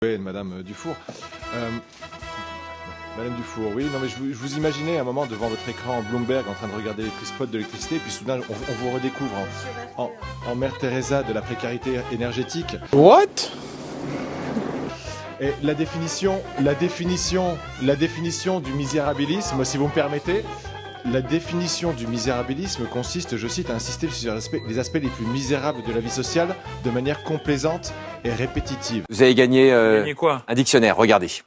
Oui, Madame Dufour. Euh, Madame Dufour, oui, non mais je vous imaginais un moment devant votre écran Bloomberg en train de regarder les spots de l'électricité, et puis soudain on vous redécouvre en Mère Teresa de la précarité énergétique. What? Et la définition du misérabilisme, si vous me permettez, la définition du misérabilisme consiste, je cite, à insister sur les aspects les plus misérables de la vie sociale de manière complaisante et répétitive. Vous avez gagné, Quoi? un dictionnaire, regardez.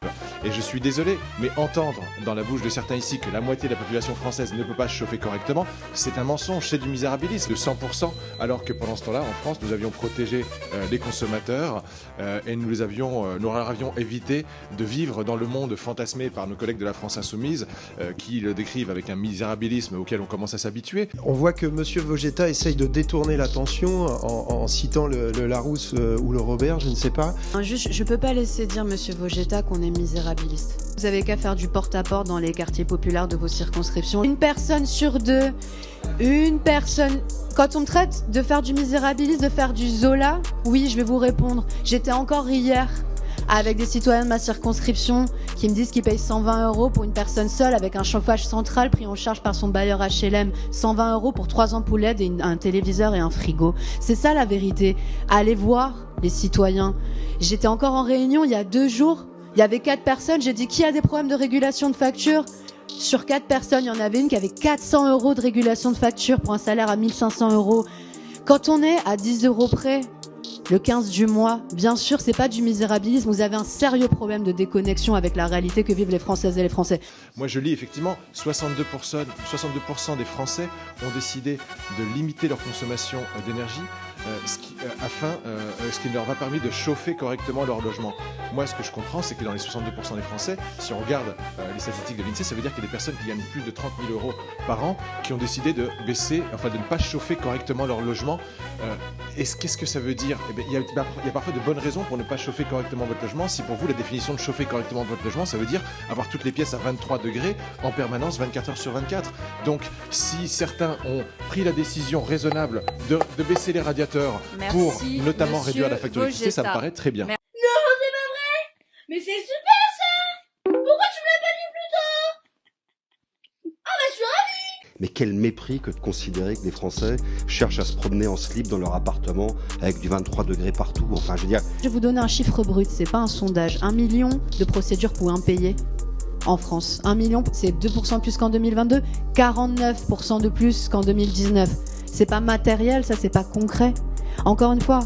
Et je suis désolé, mais entendre dans la bouche de certains ici que la moitié de la population française ne peut pas se chauffer correctement, c'est un mensonge, c'est du misérabilisme de 100%, alors que pendant ce temps-là, en France, nous avions protégé les consommateurs et nous leur avions évité de vivre dans le monde fantasmé par nos collègues de la France Insoumise qui le décrivent avec un misérabilisme auquel on commence à s'habituer. On voit que Monsieur Vogetta essaye de détourner l'attention en citant le Larousse ou le Robert, je ne sais pas. Je peux pas laisser dire Monsieur Vogetta qu'on est misérabiliste. Vous avez qu'à faire du porte-à-porte dans les quartiers populaires de vos circonscriptions. Une personne sur deux, quand on me traite de faire du misérabilisme, de faire du Zola, oui, je vais vous répondre. J'étais encore hier avec des citoyens de ma circonscription qui me disent qu'ils payent 120 € pour une personne seule avec un chauffage central pris en charge par son bailleur HLM. 120 € pour 3 ampoules LED et un téléviseur et un frigo. C'est ça la vérité. Allez voir les citoyens. J'étais encore en réunion il y a 2 jours. Il y avait 4 personnes. J'ai dit qui a des problèmes de régulation de facture? Sur 4 personnes, il y en avait une qui avait 400 € de régulation de facture pour un salaire à 1500 €. Quand on est à 10 € près, le 15 du mois, bien sûr, c'est pas du misérabilisme. Vous avez un sérieux problème de déconnexion avec la réalité que vivent les Françaises et les Français. Moi, je lis effectivement 62% des Français ont décidé de limiter leur consommation d'énergie, ce qui leur a permis de chauffer correctement leur logement. Moi, ce que je comprends, c'est que dans les 62% des Français, si on regarde les statistiques de l'INSEE, ça veut dire qu'il y a des personnes qui gagnent plus de 30 000 € par an qui ont décidé de ne pas chauffer correctement leur logement. Qu'est-ce que ça veut dire? Il y a parfois de bonnes raisons pour ne pas chauffer correctement votre logement. Si pour vous, la définition de chauffer correctement votre logement, ça veut dire avoir toutes les pièces à 23 degrés en permanence 24 heures sur 24. Donc, si certains ont pris la décision raisonnable de baisser les radiateurs pour notamment réduire la facture d'électricité, ça me paraît très bien. Non, c'est pas vrai! Mais c'est super ça! Pourquoi tu me l'as pas dit plus tôt? Ah bah je suis ravie! Mais quel mépris que de considérer que des Français cherchent à se promener en slip dans leur appartement avec du 23 degrés partout. Enfin, je veux dire... Je vais vous donner un chiffre brut, c'est pas un sondage. 1 million de procédures pour impayés en France. 1 million, c'est 2% plus qu'en 2022, 49% de plus qu'en 2019. C'est pas matériel, ça c'est pas concret. Encore une fois,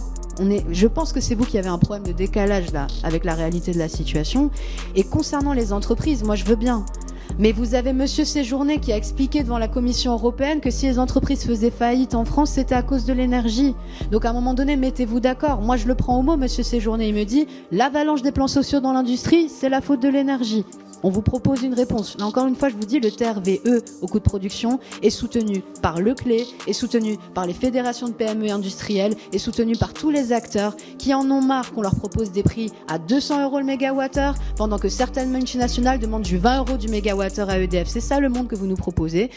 je pense que c'est vous qui avez un problème de décalage là avec la réalité de la situation. Et concernant les entreprises, moi je veux bien. Mais vous avez Monsieur Séjourné qui a expliqué devant la Commission européenne que si les entreprises faisaient faillite en France, c'était à cause de l'énergie. Donc à un moment donné, mettez-vous d'accord. Moi je le prends au mot, Monsieur Séjourné, il me dit l'avalanche des plans sociaux dans l'industrie, c'est la faute de l'énergie. On vous propose une réponse. Là encore une fois, je vous dis, le TRVE au coût de production est soutenu par Leclerc, est soutenu par les fédérations de PME industrielles, est soutenu par tous les acteurs qui en ont marre qu'on leur propose des prix à 200 € le mégawattheure pendant que certaines multinationales demandent du 20 € du mégawattheure à EDF. C'est ça le monde que vous nous proposez.